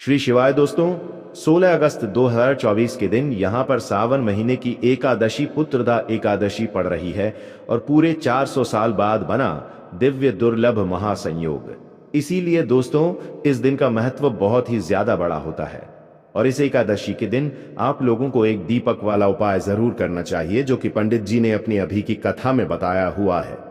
श्री शिवाय दोस्तों, 16 अगस्त 2024 के दिन यहाँ पर सावन महीने की एकादशी पुत्रदा एकादशी पड़ रही है और पूरे 400 साल बाद बना दिव्य दुर्लभ महासंयोग। इसीलिए दोस्तों, इस दिन का महत्व बहुत ही ज्यादा बड़ा होता है और इस एकादशी के दिन आप लोगों को एक दीपक वाला उपाय जरूर करना चाहिए, जो कि पंडित जी ने अपनी अभी की कथा में बताया हुआ है।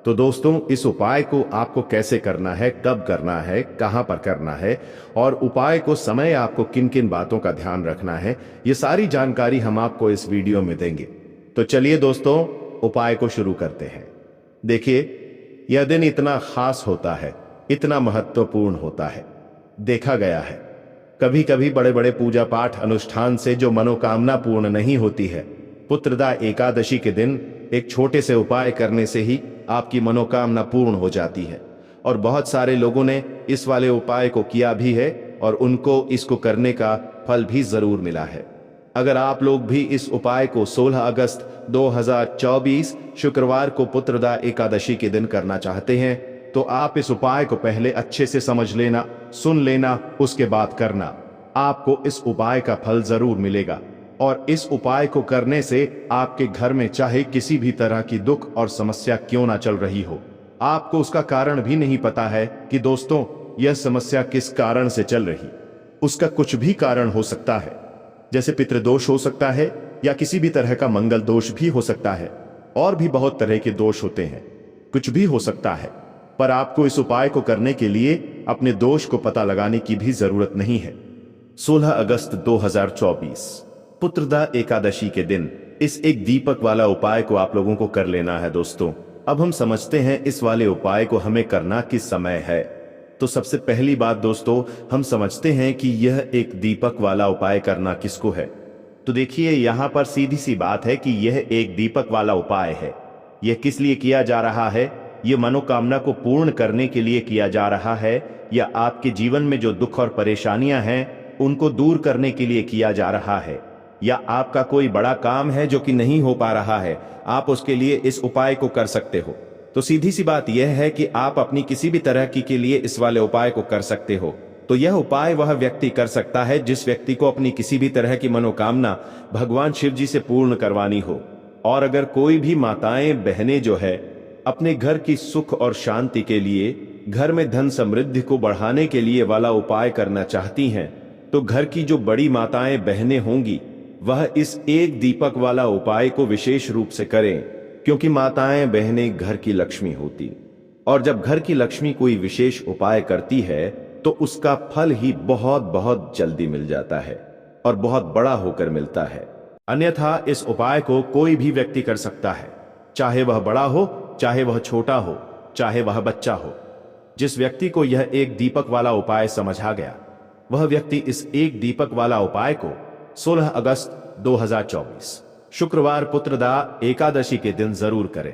तो दोस्तों, इस उपाय को आपको कैसे करना है, कब करना है, कहां पर करना है और उपाय को समय आपको किन किन बातों का ध्यान रखना है, ये सारी जानकारी हम आपको इस वीडियो में देंगे। तो चलिए दोस्तों, उपाय को शुरू करते हैं। देखिए, यह दिन इतना खास होता है, इतना महत्वपूर्ण होता है। देखा गया है कभी कभी बड़े बड़े पूजा पाठ अनुष्ठान से जो मनोकामना पूर्ण नहीं होती है, पुत्रदा एकादशी के दिन एक छोटे से उपाय करने से ही आपकी मनोकामना पूर्ण हो जाती है। और बहुत सारे लोगों ने इस वाले उपाय को किया भी है और उनको इसको करने का फल भी जरूर मिला है। अगर आप लोग भी इस उपाय को 16 अगस्त 2024 शुक्रवार को पुत्रदा एकादशी के दिन करना चाहते हैं, तो आप इस उपाय को पहले अच्छे से समझ लेना, सुन लेना, उसके बाद करना। आपको इस उपाय का फल जरूर मिलेगा और इस उपाय को करने से आपके घर में चाहे किसी भी तरह की दुख और समस्या क्यों ना चल रही हो, आपको उसका कारण भी नहीं पता है कि दोस्तों यह समस्या किस कारण से चल रही। उसका कुछ भी कारण हो सकता है, जैसे पितृदोष हो सकता है या किसी भी तरह का मंगल दोष भी हो सकता है, और भी बहुत तरह के दोष होते हैं, कुछ भी हो सकता है। पर आपको इस उपाय को करने के लिए अपने दोष को पता लगाने की भी जरूरत नहीं है। 16 अगस्त 2024 पुत्रदा एकादशी के दिन इस एक दीपक वाला उपाय को आप लोगों को कर लेना है। दोस्तों, अब हम समझते हैं इस वाले उपाय को हमें करना किस समय है। तो सबसे पहली बात दोस्तों, हम समझते हैं कि यह एक दीपक वाला उपाय करना किसको है। तो देखिए, यहाँ पर सीधी सी बात है कि यह एक दीपक वाला उपाय है। यह किस लिए किया जा रहा है? यह मनोकामना को पूर्ण करने के लिए किया जा रहा है, या आपके जीवन में जो दुख और परेशानियां हैं उनको दूर करने के लिए किया जा रहा है, या आपका कोई बड़ा काम है जो कि नहीं हो पा रहा है, आप उसके लिए इस उपाय को कर सकते हो। तो सीधी सी बात यह है कि आप अपनी किसी भी तरह की के लिए इस वाले उपाय को कर सकते हो। तो यह उपाय वह व्यक्ति कर सकता है जिस व्यक्ति को अपनी किसी भी तरह की मनोकामना भगवान शिव जी से पूर्ण करवानी हो। और अगर कोई भी माताएं बहनें जो है अपने घर की सुख और शांति के लिए, घर में धन समृद्धि को बढ़ाने के लिए वाला उपाय करना चाहती हैं, तो घर की जो बड़ी माताएं बहनें होंगी वह इस एक दीपक वाला उपाय को विशेष रूप से करें, क्योंकि माताएं बहनें घर की लक्ष्मी होती, और जब घर की लक्ष्मी कोई विशेष उपाय करती है तो उसका फल ही बहुत बहुत जल्दी मिल जाता है और बहुत बड़ा होकर मिलता है। अन्यथा इस उपाय को कोई भी व्यक्ति कर सकता है, चाहे वह बड़ा हो, चाहे वह छोटा हो, चाहे वह बच्चा हो। जिस व्यक्ति को यह एक दीपक वाला उपाय समझ आ गया, वह व्यक्ति इस एक दीपक वाला उपाय को 16 अगस्त 2024 शुक्रवार पुत्रदा एकादशी के दिन जरूर करें,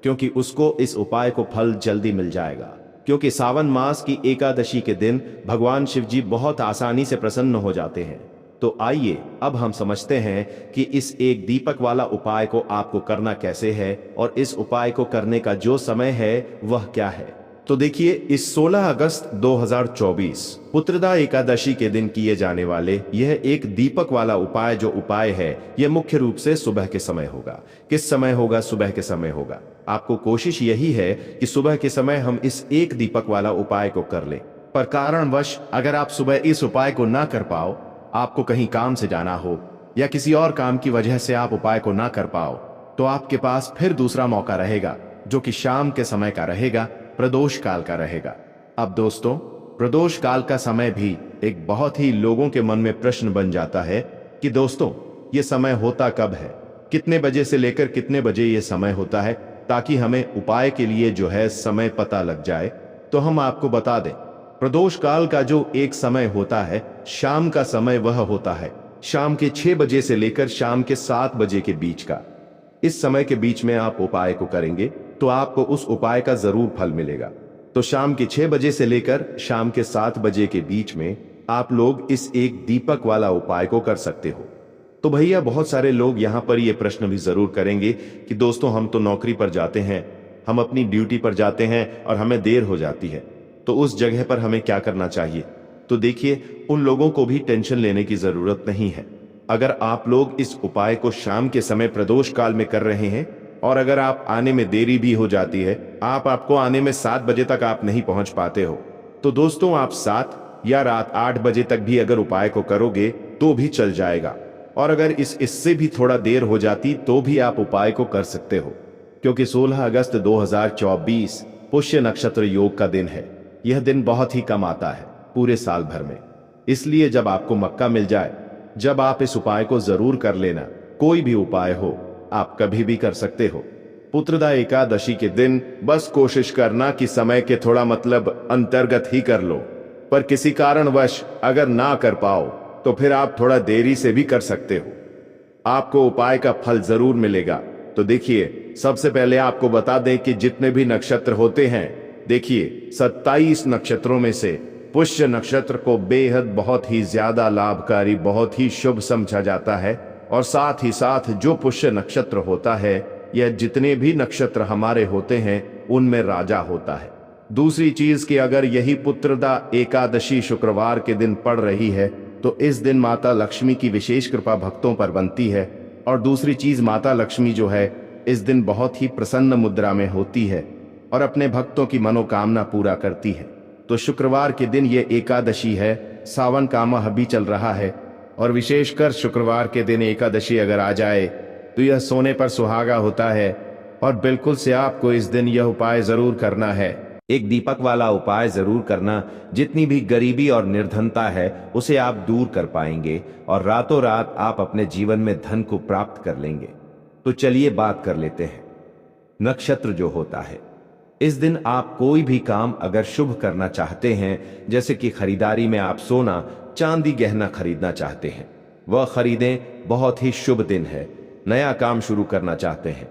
क्योंकि उसको इस उपाय को फल जल्दी मिल जाएगा। क्योंकि सावन मास की एकादशी के दिन भगवान शिव जी बहुत आसानी से प्रसन्न हो जाते हैं। तो आइए अब हम समझते हैं कि इस एक दीपक वाला उपाय को आपको करना कैसे है और इस उपाय को करने का जो समय है वह क्या है। तो देखिए, इस 16 अगस्त 2024 पुत्रदा एकादशी के दिन किए जाने वाले यह एक दीपक वाला उपाय जो उपाय है, यह मुख्य रूप से सुबह के समय होगा। किस समय होगा? सुबह के समय होगा। आपको कोशिश यही है कि सुबह के समय हम इस एक दीपक वाला उपाय को कर लें। पर कारणवश अगर आप सुबह इस उपाय को ना कर पाओ, आपको कहीं काम से जाना हो या किसी और काम की वजह से आप उपाय को ना कर पाओ, तो आपके पास फिर दूसरा मौका रहेगा, जो कि शाम के समय का रहेगा, प्रदोष काल का रहेगा। अब दोस्तों, प्रदोष काल का समय भी एक बहुत ही लोगों के मन में प्रश्न बन जाता है कि दोस्तों ये समय होता कब है, कितने बजे से लेकर कितने बजे ये समय होता है, ताकि हमें उपाय के लिए जो है समय पता लग जाए। तो हम आपको बता दें, प्रदोष काल का जो एक समय होता है, शाम का समय, वह होता है शाम के 6 बजे से लेकर शाम के 7 बजे के बीच का। इस समय के बीच में आप उपाय को करेंगे तो आपको उस उपाय का जरूर फल मिलेगा। तो शाम के 6 बजे से लेकर शाम के 7 बजे के बीच में आप लोग इस एक दीपक वाला उपाय को कर सकते हो। तो भैया, बहुत सारे लोग यहाँ पर ये प्रश्न भी जरूर करेंगे कि दोस्तों हम तो नौकरी पर जाते हैं, हम अपनी ड्यूटी पर जाते हैं और हमें देर हो जाती है, तो उस जगह पर हमें क्या करना चाहिए? तो देखिए उन लोगों को भी टेंशन लेने की जरूरत नहीं है। अगर आप लोग इस उपाय को शाम के समय प्रदोष काल में कर रहे हैं और अगर आप आने में देरी भी हो जाती है, आपको आने में 7 बजे तक आप नहीं पहुंच पाते हो, तो दोस्तों आप 7 या रात 8 बजे तक भी अगर उपाय को करोगे तो भी चल जाएगा। और अगर इससे भी थोड़ा देर हो जाती तो भी आप उपाय को कर सकते हो, क्योंकि 16 अगस्त 2024 पुष्य नक्षत्र योग का दिन है। यह दिन बहुत ही कम आता है पूरे साल भर में, इसलिए जब आपको मौका मिल जाए, जब आप इस उपाय को जरूर कर लेना। कोई भी उपाय हो, आप कभी भी कर सकते हो। पुत्रदा एकादशी के दिन बस कोशिश करना कि समय के थोड़ा अंतर्गत ही कर लो, पर किसी कारणवश अगर ना कर पाओ तो फिर आप थोड़ा देरी से भी कर सकते हो। आपको उपाय का फल जरूर मिलेगा। तो देखिए, सबसे पहले आपको बता दें कि जितने भी नक्षत्र होते हैं, देखिए 27 नक्षत्रों में से पुष्य नक्षत्र को बेहद बहुत ही ज्यादा लाभकारी, बहुत ही शुभ समझा जाता है। और साथ ही साथ जो पुष्य नक्षत्र होता है, यह जितने भी नक्षत्र हमारे होते हैं उनमें राजा होता है। दूसरी चीज कि अगर यही पुत्रदा एकादशी शुक्रवार के दिन पड़ रही है तो इस दिन माता लक्ष्मी की विशेष कृपा भक्तों पर बनती है। और दूसरी चीज, माता लक्ष्मी जो है इस दिन बहुत ही प्रसन्न मुद्रा में होती है और अपने भक्तों की मनोकामना पूरा करती है। तो शुक्रवार के दिन ये एकादशी है, सावन का माह भी चल रहा है और विशेषकर शुक्रवार के दिन एकादशी अगर आ जाए तो यह सोने पर सुहागा होता है। और बिल्कुल से आपको इस दिन यह उपाय जरूर करना है, एक दीपक वाला उपाय जरूर करना। जितनी भी गरीबी और निर्धनता है उसे आप दूर कर पाएंगे और रातों रात आप अपने जीवन में धन को प्राप्त कर लेंगे। तो चलिए बात कर लेते हैं नक्षत्र जो होता है। इस दिन आप कोई भी काम अगर शुभ करना चाहते हैं, जैसे कि खरीदारी में आप सोना चांदी गहना खरीदना चाहते हैं, वह खरीदें। बहुत ही शुभ दिन है। नया काम शुरू करना चाहते हैं,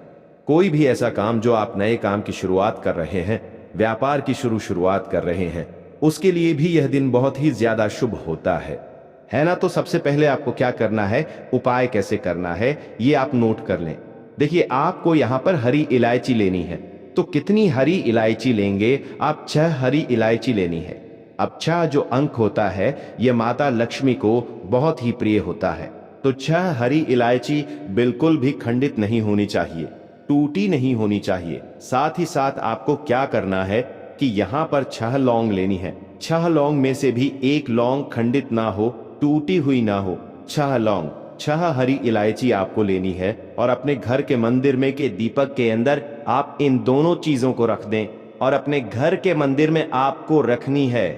कोई भी ऐसा काम जो आप नए काम की शुरुआत कर रहे हैं, व्यापार की शुरुआत कर रहे हैं, उसके लिए भी यह दिन बहुत ही ज्यादा शुभ होता है ना। तो सबसे पहले आपको क्या करना है, उपाय कैसे करना है, ये आप नोट कर लें। देखिए, आपको यहाँ पर हरी इलायची लेनी है। तो कितनी हरी इलायची लेंगे आप? 6 हरी इलायची लेनी है। अब 6 जो अंक होता है यह माता लक्ष्मी को बहुत ही प्रिय होता है। तो 6 हरी इलायची बिल्कुल भी खंडित नहीं होनी चाहिए, टूटी नहीं होनी चाहिए। साथ ही साथ आपको क्या करना है कि यहाँ पर 6 लौंग लेनी है। 6 लौंग में से भी एक लौंग खंडित ना हो, टूटी हुई ना हो। 6 लौंग, 6 हरी इलायची आपको लेनी है और अपने घर के मंदिर में के दीपक के अंदर आप इन दोनों चीजों को रख दें। और अपने घर के मंदिर में आपको रखनी है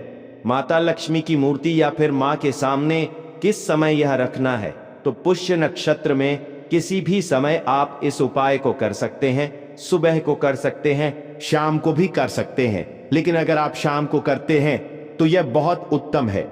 माता लक्ष्मी की मूर्ति या फिर माँ के सामने। किस समय यह रखना है? तो पुष्य नक्षत्र में किसी भी समय आप इस उपाय को कर सकते हैं। सुबह को कर सकते हैं, शाम को भी कर सकते हैं, लेकिन अगर आप शाम को करते हैं तो यह बहुत उत्तम है।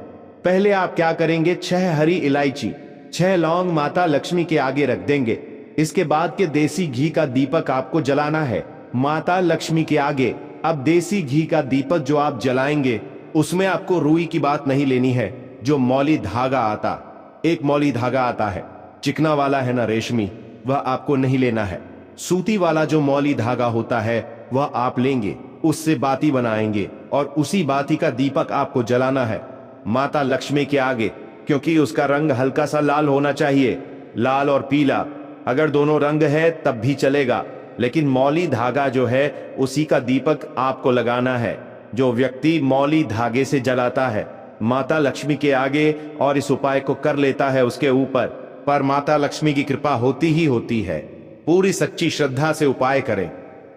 पहले आप क्या करेंगे, 6 हरी इलायची, 6 लौंग माता लक्ष्मी के आगे रख देंगे। इसके बाद के देसी घी का दीपक आपको जलाना है माता लक्ष्मी के आगे। अब देसी घी का दीपक जो आप जलाएंगे उसमें आपको रुई की बात नहीं लेनी है, जो मौली धागा आता, एक मौली धागा आता है, चिकना वाला है ना, रेशमी, वह आपको नहीं लेना है। सूती वाला जो मौली धागा होता है वह आप लेंगे, उससे बाती बनाएंगे और उसी बाती का दीपक आपको जलाना है माता लक्ष्मी के आगे। क्योंकि उसका रंग हल्का सा लाल होना चाहिए, लाल और पीला। अगर दोनों रंग है तब भी चलेगा, लेकिन मौली धागा जो है उसी का दीपक आपको लगाना है। जो व्यक्ति मौली धागे से जलाता है माता लक्ष्मी के आगे और इस उपाय को कर लेता है, उसके ऊपर पर माता लक्ष्मी की कृपा होती ही होती है। पूरी सच्ची श्रद्धा से उपाय करें,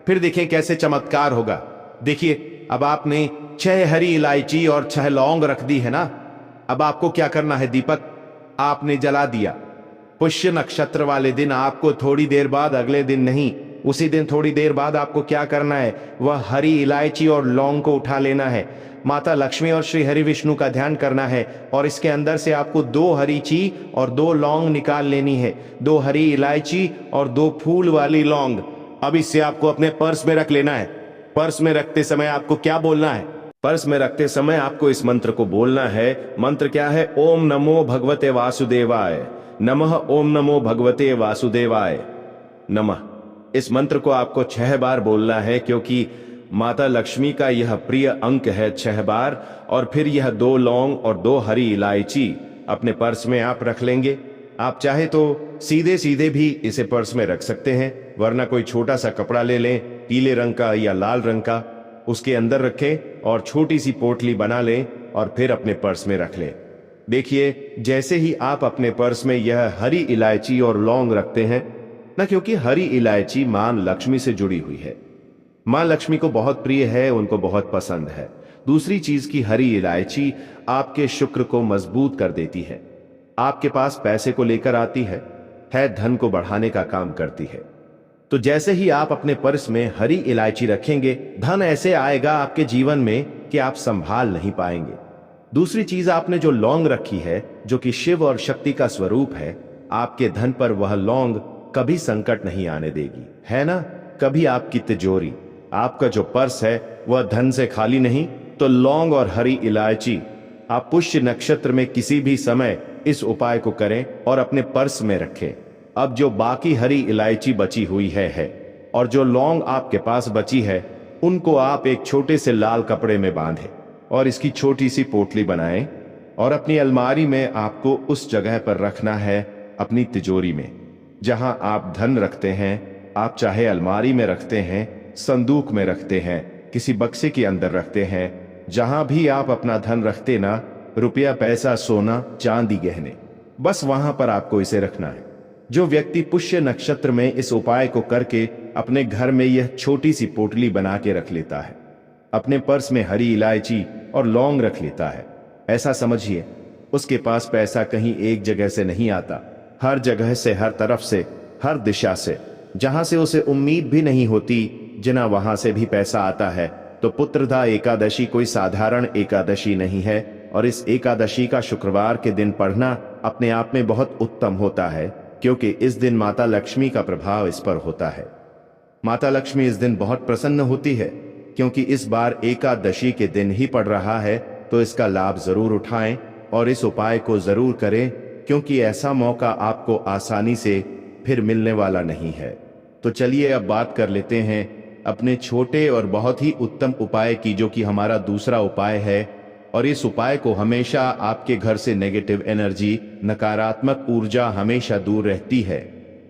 फिर देखें कैसे चमत्कार होगा। देखिए, अब आपने 6 हरी इलायची और 6 लौंग रख दी है ना। अब आपको क्या करना है, दीपक आपने जला दिया। पुष्य नक्षत्र वाले दिन आपको थोड़ी देर बाद, अगले दिन नहीं, उसी दिन थोड़ी देर बाद आपको क्या करना है, वह हरी इलायची और लौंग को उठा लेना है, माता लक्ष्मी और श्री हरि विष्णु का ध्यान करना है और इसके अंदर से आपको 2 हरी ची और 2 लौंग निकाल लेनी है। 2 हरी इलायची और 2 फूल वाली लौंग। अब इससे आपको अपने पर्स में रख लेना है। पर्स में रखते समय आपको क्या बोलना है? पर्स में रखते समय आपको इस मंत्र को बोलना है। मंत्र क्या है? ओम नमो भगवते वासुदेवाय नमः, ओम नमो भगवते वासुदेवाय नमः। इस मंत्र को आपको 6 बार बोलना है, क्योंकि माता लक्ष्मी का यह प्रिय अंक है 6 बार। और फिर यह 2 लौंग और 2 हरी इलायची अपने पर्स में आप रख लेंगे। आप चाहे तो सीधे सीधे भी इसे पर्स में रख सकते हैं, वरना कोई छोटा सा कपड़ा ले लें, पीले रंग का या लाल रंग का, उसके अंदर रखें और छोटी सी पोटली बना लें और फिर अपने पर्स में रख लें। देखिए, जैसे ही आप अपने पर्स में यह हरी इलायची और लौंग रखते हैं ना, क्योंकि हरी इलायची मां लक्ष्मी से जुड़ी हुई है, मां लक्ष्मी को बहुत प्रिय है, उनको बहुत पसंद है। दूसरी चीज की हरी इलायची आपके शुक्र को मजबूत कर देती है, आपके पास पैसे को लेकर आती है, धन को बढ़ाने का काम करती है। तो जैसे ही आप अपने पर्स में हरी इलायची रखेंगे, धन ऐसे आएगा आपके जीवन में कि आप संभाल नहीं पाएंगे। दूसरी चीज, आपने जो लौंग रखी है, जो कि शिव और शक्ति का स्वरूप है, आपके धन पर वह लौंग कभी संकट नहीं आने देगी, है ना। कभी आपकी तिजोरी, आपका जो पर्स है वह धन से खाली नहीं। तो लौंग और हरी इलायची आप पुष्य नक्षत्र में किसी भी समय इस उपाय को करें और अपने पर्स में रखें। अब जो बाकी हरी इलायची बची हुई है और जो लौंग आपके पास बची है, उनको आप एक छोटे से लाल कपड़े में बांधें और इसकी छोटी सी पोटली बनाएं और अपनी अलमारी में आपको उस जगह पर रखना है, अपनी तिजोरी में जहां आप धन रखते हैं। आप चाहे अलमारी में रखते हैं, संदूक में रखते हैं, किसी बक्से के अंदर रखते हैं, जहां भी आप अपना धन रखते ना, रुपया, पैसा, सोना, चांदी, गहने, बस वहां पर आपको इसे रखना है। जो व्यक्ति पुष्य नक्षत्र में इस उपाय को करके अपने घर में यह छोटी सी पोटली बना के रख लेता है, अपने पर्स में हरी इलायची और लौंग रख लेता है, ऐसा समझिए उसके पास पैसा कहीं एक जगह से नहीं आता, हर जगह से, हर तरफ से, हर दिशा से, जहां से उसे उम्मीद भी नहीं होती, जिना वहां से भी पैसा आता है। तो पुत्रदा एकादशी कोई साधारण एकादशी नहीं है, और इस एकादशी का शुक्रवार के दिन पढ़ना अपने आप में बहुत उत्तम होता है, क्योंकि इस दिन माता लक्ष्मी का प्रभाव इस पर होता है। माता लक्ष्मी इस दिन बहुत प्रसन्न होती है, क्योंकि इस बार एकादशी के दिन ही पड़ रहा है। तो इसका लाभ जरूर उठाएं और इस उपाय को जरूर करें, क्योंकि ऐसा मौका आपको आसानी से फिर मिलने वाला नहीं है। तो चलिए अब बात कर लेते हैं अपने छोटे और बहुत ही उत्तम उपाय की, जो कि हमारा दूसरा उपाय है। और इस उपाय को हमेशा आपके घर से नेगेटिव एनर्जी, नकारात्मक ऊर्जा हमेशा दूर रहती है।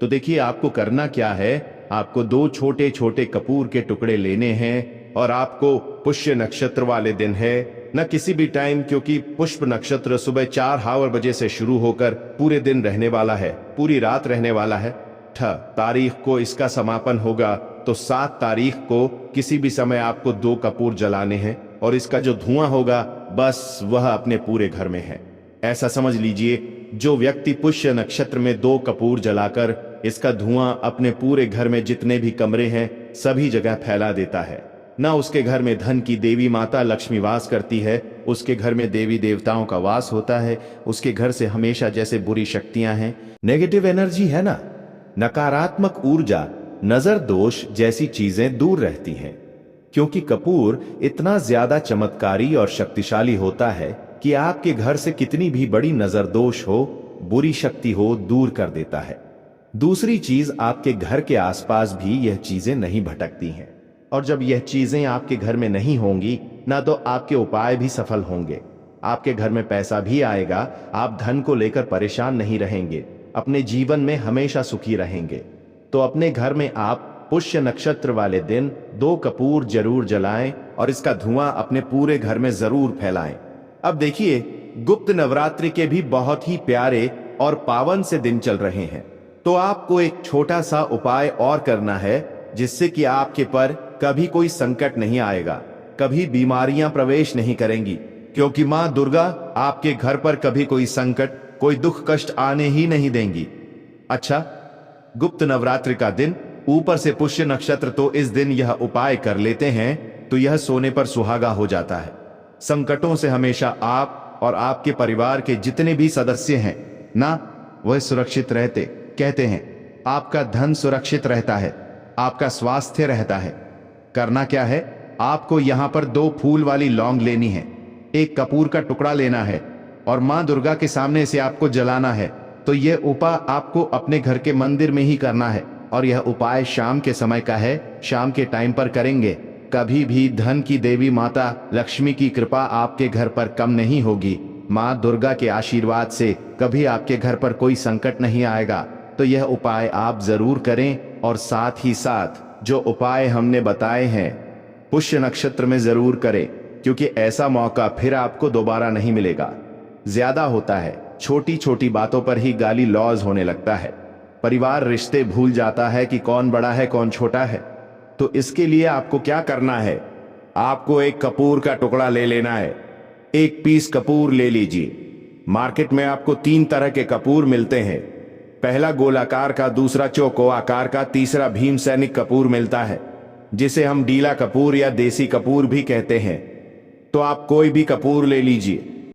तो देखिए, आपको करना क्या है, आपको 2 छोटे छोटे कपूर के टुकड़े लेने हैं और आपको पुष्य नक्षत्र वाले दिन है, न किसी भी टाइम, क्योंकि पुष्प नक्षत्र सुबह 4 बजे से शुरू होकर पूरे दिन रहने वाला है, पूरी रात रहने वाला है। तारीख को इसका समापन होगा, तो 7 तारीख को किसी भी समय आपको 2 कपूर जलाने हैं और इसका जो धुआं होगा, बस वह अपने पूरे घर में है, ऐसा समझ लीजिए। जो व्यक्ति पुष्य नक्षत्र में 2 कपूर जलाकर इसका धुआं अपने पूरे घर में जितने भी कमरे हैं सभी जगह फैला देता है, ना उसके घर में धन की देवी माता लक्ष्मी वास करती है, उसके घर में देवी देवताओं का वास होता है, उसके घर से हमेशा जैसे बुरी शक्तियां हैं, नेगेटिव एनर्जी है ना, नकारात्मक ऊर्जा, नजर दोष जैसी चीजें दूर रहती हैं। क्योंकि कपूर इतना ज्यादा चमत्कारी और शक्तिशाली होता है कि आपके घर से कितनी भी बड़ी नजर दोष हो, बुरी शक्ति हो, दूर कर देता है। दूसरी चीज, आपके घर के आसपास भी यह चीजें नहीं भटकती हैं, और जब यह चीजें आपके घर में नहीं होंगी ना, तो आपके उपाय भी सफल होंगे, आपके घर में पैसा भी आएगा, आप धन को लेकर परेशान नहीं रहेंगे, अपने जीवन में हमेशा सुखी रहेंगे। तो अपने घर में आप पुष्य नक्षत्र वाले दिन 2 कपूर जरूर जलाएं और इसका धुआं अपने पूरे घर में जरूर फैलाएं। अब देखिए, गुप्त नवरात्रि के भी बहुत ही प्यारे और पावन से दिन चल रहे हैं, तो आपको एक छोटा सा उपाय और करना है, जिससे कि आपके पर कभी कोई संकट नहीं आएगा, कभी बीमारियां प्रवेश नहीं करेंगी, क्योंकि मां दुर्गा आपके घर पर कभी कोई संकट, कोई दुख कष्ट आने ही नहीं देंगी। अच्छा, गुप्त नवरात्रि का दिन, ऊपर से पुष्य नक्षत्र, तो इस दिन यह उपाय कर लेते हैं तो यह सोने पर सुहागा हो जाता है। संकटों से हमेशा आप और आपके परिवार के जितने भी सदस्य हैं ना, वह सुरक्षित रहते। कहते हैं, आपका धन सुरक्षित रहता है, आपका स्वास्थ्य रहता है। करना क्या है, आपको यहां पर 2 फूल वाली लौंग लेनी है, 1 कपूर का टुकड़ा लेना है और मां दुर्गा के सामने से आपको जलाना है। तो यह उपाय आपको अपने घर के मंदिर में ही करना है, और यह उपाय शाम के समय का है, शाम के टाइम पर करेंगे। कभी भी धन की देवी माता लक्ष्मी की कृपा आपके घर पर कम नहीं होगी। माँ दुर्गा के आशीर्वाद से कभी आपके घर पर कोई संकट नहीं आएगा। तो यह उपाय आप जरूर करें और साथ ही साथ जो उपाय हमने बताए हैं पुष्य नक्षत्र में जरूर करें, क्योंकि ऐसा मौका फिर आपको दोबारा नहीं मिलेगा। ज्यादा होता है, छोटी छोटी बातों पर ही गाली लॉज होने लगता है। परिवार रिश्ते भूल जाता है कि कौन बड़ा है कौन छोटा है। तो इसके लिए आपको क्या करना है, आपको एक कपूर का टुकड़ा ले लेना है। एक पीस कपूर ले लीजिए। मार्केट में आपको 3 तरह के कपूर मिलते हैं। पहला गोलाकार का, दूसरा चौको आकार का, तीसरा भीम सैनिक कपूर मिलता है, जिसे हम डीला कपूर या देसी कपूर भी कहते हैं। तो आप कोई भी कपूर ले लीजिए।